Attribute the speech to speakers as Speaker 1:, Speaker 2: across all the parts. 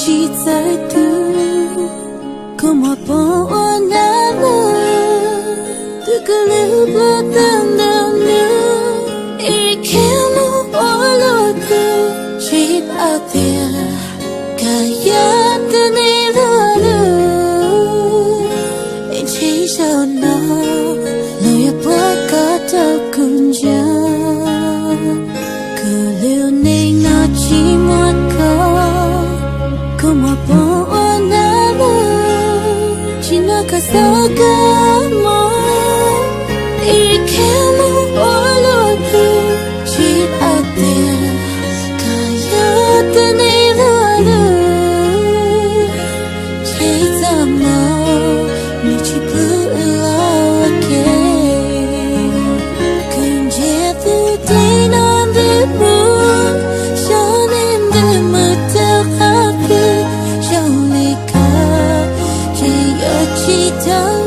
Speaker 1: chỉ tới tu không một bỏ nát từ cái lưu lơ tan đau nhớ ý kéo lu bỏ lỡ tu chỉ bao tiền cả giá tên ấy lỡ lỡ anh chỉ sao nó lời bỏ cả đâu cùng nhau cứ lưu nên nó chỉ muốn có một bỏ nát chỉ nó cả sao cả mơ ý kéo lu bỏ lỡ tu chỉ bao tiền cả giá tên ấy lỡ lỡ chỉ ra mơ mình chỉ bước lao kề cần che từ đây nó biết buồn cho nên để mơ theo khác cứ trong ly ca chỉ ở chỉ thắng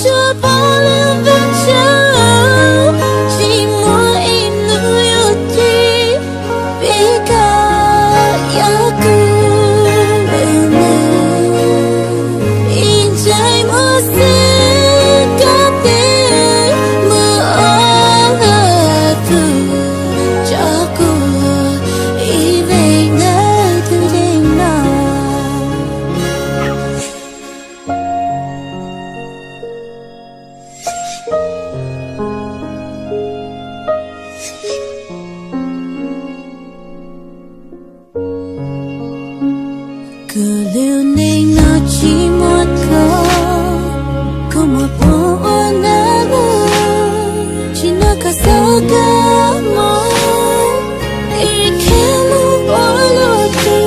Speaker 1: cho bao lưu vết cháo chỉ muốn em nuôi yêu thi vì cả yêu thương in trái mơ sẽ cả tên mơ áo là từ cho cô ý về nơi từ đêm nào cứ lưu nên nó chỉ muốn có một bỏ nát chỉ nó cả sao cả mơ ý kéo lu bỏ lỡ tu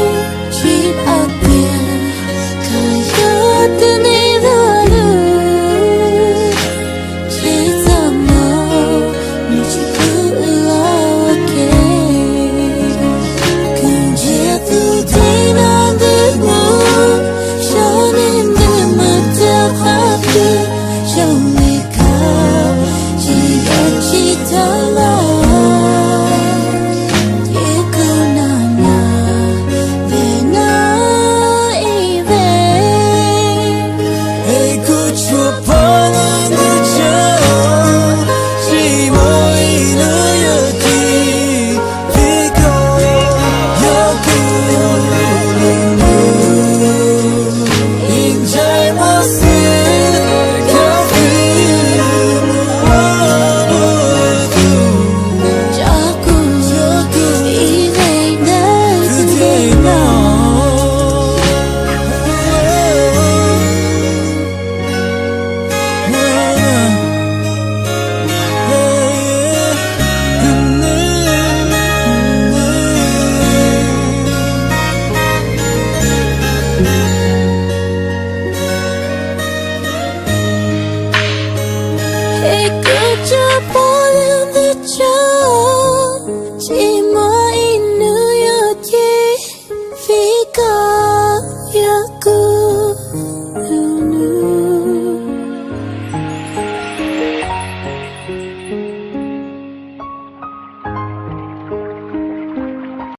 Speaker 1: chỉ bao tiền cả giá tên ấy lỡ lỡ chỉ ra mơ mình chỉ cứ lao kề cần che từ đây nó biết buồn cho nên để mà theo khác cứ trong ly ca chỉ để chỉ thở lại chỉ cứ nà về nơi về
Speaker 2: hãy cứ chua bỏ lời người chờ chỉ mỗi lời ở thì vì có yêu thương in trái mơ sẽ cả vì
Speaker 1: cho cô ý về nơi
Speaker 2: từ
Speaker 1: từ
Speaker 2: thế
Speaker 1: đêm nào hãy cứ cho bao lưu